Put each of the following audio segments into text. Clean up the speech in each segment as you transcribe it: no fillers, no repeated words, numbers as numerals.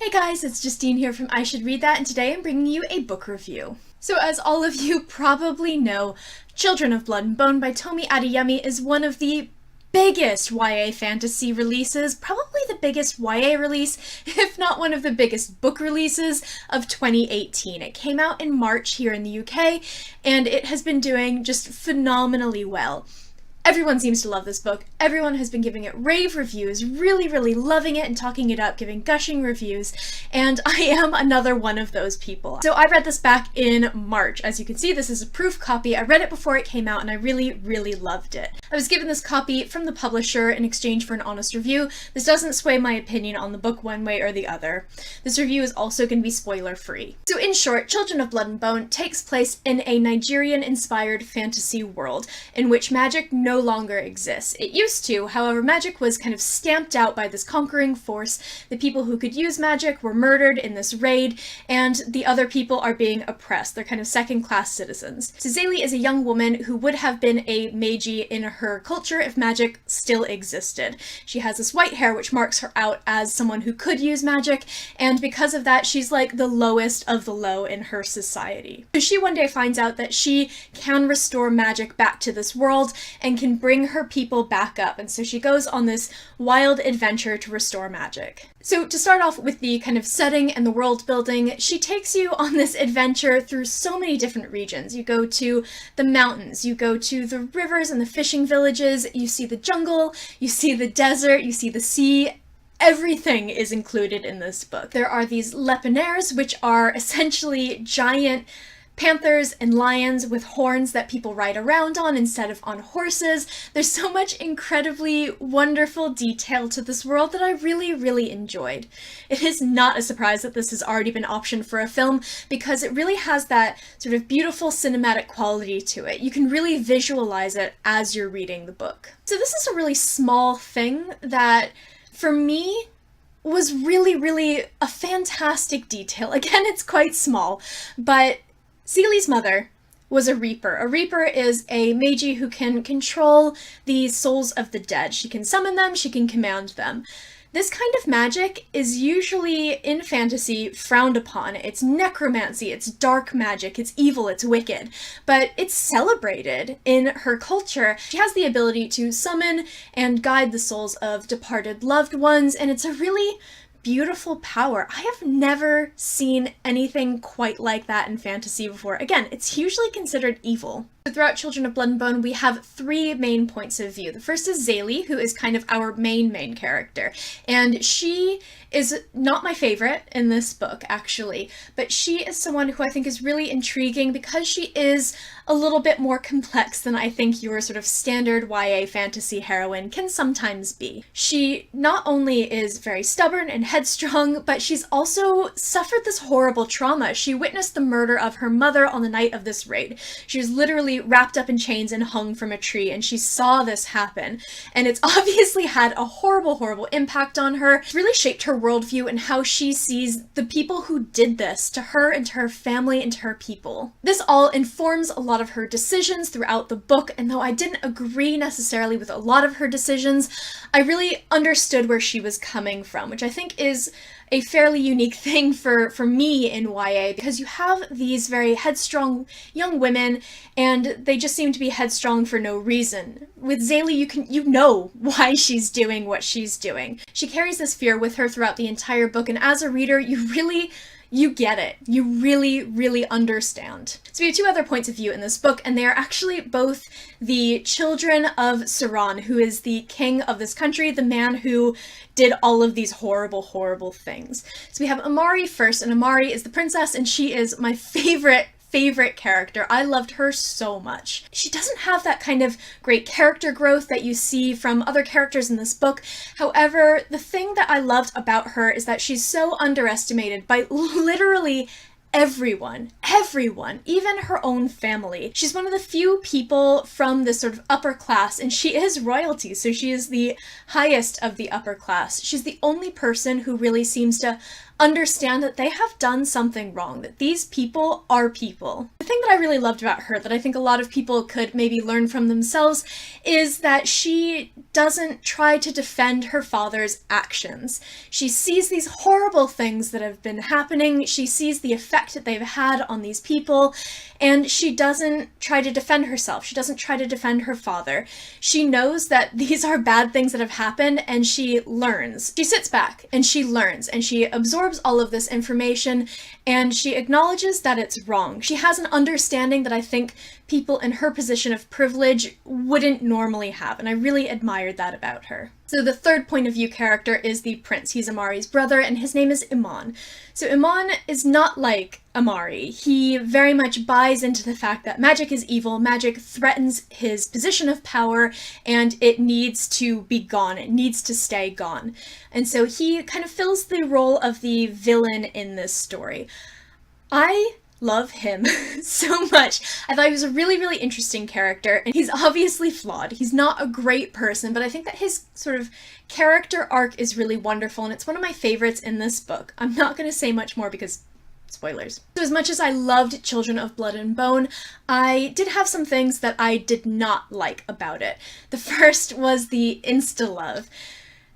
Hey guys, it's Justine here from I Should Read That, and today I'm bringing you a book review. So as all of you probably know, Children of Blood and Bone by Tomi Adeyemi is one of the biggest YA fantasy releases, probably the biggest YA release, if not one of the biggest book releases of 2018. It came out in March here in the UK, and it has been doing just phenomenally well. Everyone seems to love this book. Everyone has been giving it rave reviews, really loving it and talking it up, giving gushing reviews, and I am another one of those people. So I read this back in March. As you can see, this is a proof copy. I read it before it came out and I really loved it. I was given this copy from the publisher in exchange for an honest review. This doesn't sway my opinion on the book one way or the other. This review is also going to be spoiler free. So in short, Children of Blood and Bone takes place in a Nigerian-inspired fantasy world in which magic no longer exists. It used to, however, magic was kind of stamped out by this conquering force. The people who could use magic were murdered in this raid, and the other people are being oppressed. They're kind of second-class citizens. So Zaylee is a young woman who would have been a magi in her culture if magic still existed. She has this white hair which marks her out as someone who could use magic, and because of that, she's like the lowest of the low in her society. So she one day finds out that she can restore magic back to this world and can bring her people back up, and so she goes on this wild adventure to restore magic. So to start off with the kind of setting and the world building, she takes you on this adventure through so many different regions. You go to the mountains, you go to the rivers and the fishing villages, you see the jungle, you see the desert, you see the sea. Everything is included in this book. There are these lepenaires, which are essentially giant panthers and lions with horns that people ride around on instead of on horses. There's so much incredibly wonderful detail to this world that I really enjoyed. It is not a surprise that this has already been optioned for a film because it really has that sort of beautiful cinematic quality to it. You can really visualize it as you're reading the book. So this is a really small thing that, for me, was really a fantastic detail. Again, it's quite small, but Zaylee's mother was a Reaper. A Reaper is a magi who can control the souls of the dead. She can summon them, she can command them. This kind of magic is usually, in fantasy, frowned upon. It's necromancy, it's dark magic, it's evil, it's wicked. But it's celebrated in her culture. She has the ability to summon and guide the souls of departed loved ones, and it's a really beautiful power. I have never seen anything quite like that in fantasy before. Again, it's usually considered evil. Throughout Children of Blood and Bone, we have three main points of view. The first is Zaylee, who is kind of our main character, and she is not my favorite in this book, actually, but she is someone who I think is really intriguing because she is a little bit more complex than I think your sort of standard YA fantasy heroine can sometimes be. She not only is very stubborn and headstrong, but she's also suffered this horrible trauma. She witnessed the murder of her mother on the night of this raid. She was literally wrapped up in chains and hung from a tree, and she saw this happen, and it's obviously had a horrible impact on her. It's really shaped her worldview and how she sees the people who did this to her and to her family and to her people. This all informs a lot of her decisions throughout the book, and though I didn't agree necessarily with a lot of her decisions, I really understood where she was coming from, which I think is a fairly unique thing for me in YA, because you have these very headstrong young women and they just seem to be headstrong for no reason. With Zaylee, you know why she's doing what she's doing. She carries this fear with her throughout the entire book, and as a reader, you get it. You really understand. So we have two other points of view in this book, and they are actually both the children of Saran, who is the king of this country, the man who did all of these horrible things. So we have Amari first, and Amari is the princess, and she is my favorite character. I loved her so much. She doesn't have that kind of great character growth that you see from other characters in this book. However, the thing that I loved about her is that she's so underestimated by literally everyone, even her own family. She's one of the few people from this sort of upper class, and she is royalty, so she is the highest of the upper class. She's the only person who really seems to understand that they have done something wrong, that these people are people. The thing that I really loved about her, that I think a lot of people could maybe learn from themselves, is that she doesn't try to defend her father's actions. She sees these horrible things that have been happening, she sees the effect that they've had on these people, and she doesn't try to defend herself. She doesn't try to defend her father. She knows that these are bad things that have happened, and she learns. She sits back and she learns and she absorbs all of this information, and she acknowledges that it's wrong. She has an understanding that I think people in her position of privilege wouldn't normally have, and I really admired that about her. So the third point of view character is the prince. He's Amari's brother, and his name is Iman. So Iman is not like Amari. He very much buys into the fact that magic is evil, magic threatens his position of power, and it needs to be gone. It needs to stay gone. And so he kind of fills the role of the villain in this story. I love him so much. I thought he was a really, really interesting character, and he's obviously flawed. He's not a great person, but I think that his sort of character arc is really wonderful, and it's one of my favorites in this book. I'm not going to say much more because spoilers. So as much as I loved Children of Blood and Bone, I did have some things that I did not like about it. The first was the insta-love.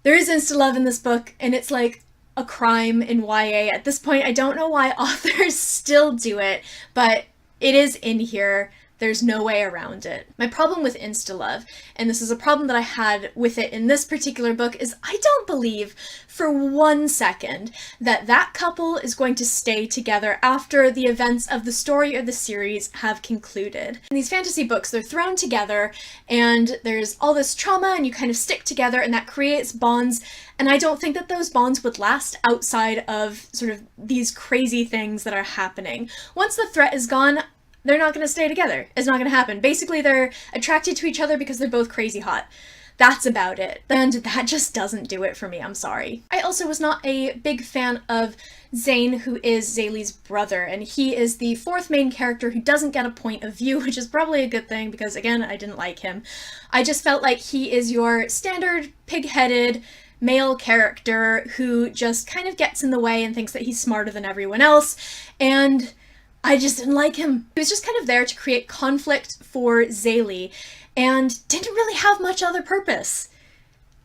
There is insta-love in this book, and it's like a crime in YA. At this point, I don't know why authors still do it, but it is in here. There's no way around it. My problem with insta-love, and this is a problem that I had with it in this particular book, is I don't believe for 1 second that that couple is going to stay together after the events of the story or the series have concluded. In these fantasy books, they're thrown together and there's all this trauma and you kind of stick together and that creates bonds, and I don't think that those bonds would last outside of sort of these crazy things that are happening. Once the threat is gone, they're not going to stay together. It's not going to happen. Basically, they're attracted to each other because they're both crazy hot. That's about it. And that just doesn't do it for me. I'm sorry. I also was not a big fan of Zane, who is Zaylee's brother, and he is the fourth main character who doesn't get a point of view, which is probably a good thing because, again, I didn't like him. I just felt like he is your standard pig-headed male character who just kind of gets in the way and thinks that he's smarter than everyone else, and I just didn't like him. He was just kind of there to create conflict for Zaylee and didn't really have much other purpose.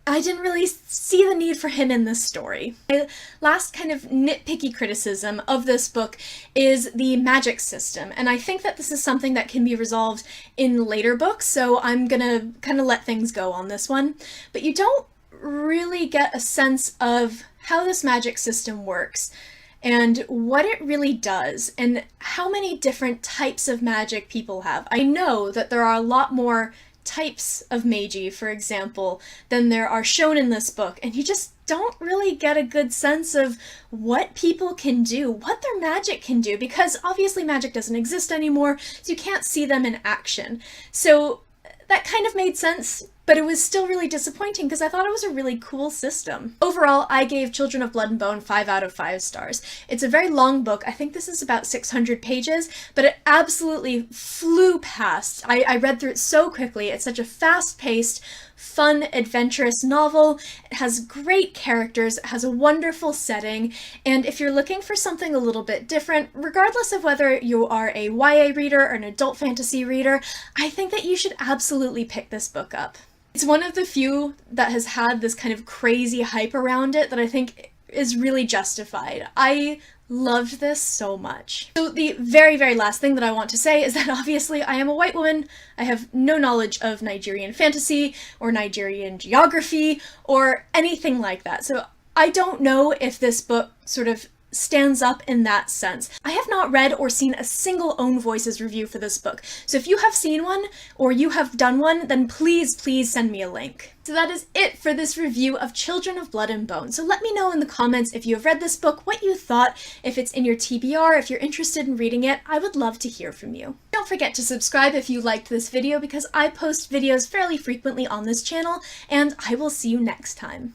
I didn't really see the need for him in this story. My last kind of nitpicky criticism of this book is the magic system, and I think that this is something that can be resolved in later books, so I'm gonna kind of let things go on this one. But you don't really get a sense of how this magic system works and what it really does, and how many different types of magic people have. I know that there are a lot more types of magi, for example, than there are shown in this book, and you just don't really get a good sense of what people can do, what their magic can do, because obviously magic doesn't exist anymore, so you can't see them in action. So that kind of made sense, but it was still really disappointing because I thought it was a really cool system. Overall, I gave Children of Blood and Bone 5 out of 5 stars. It's a very long book. I think this is about 600 pages, but it absolutely flew past. I read through it so quickly. It's such a fast-paced, fun, adventurous novel. It has great characters, it has a wonderful setting, and if you're looking for something a little bit different, regardless of whether you are a YA reader or an adult fantasy reader, I think that you should absolutely pick this book up. It's one of the few that has had this kind of crazy hype around it that I think is really justified. I loved this so much. So the very, very last thing that I want to say is that obviously I am a white woman. I have no knowledge of Nigerian fantasy or Nigerian geography or anything like that. So I don't know if this book sort of stands up in that sense. I have not read or seen a single Own Voices review for this book, so if you have seen one or you have done one, then please send me a link. So that is it for this review of Children of Blood and Bone. So let me know in the comments if you have read this book, what you thought, if it's in your TBR, if you're interested in reading it. I would love to hear from you. Don't forget to subscribe if you liked this video because I post videos fairly frequently on this channel, and I will see you next time.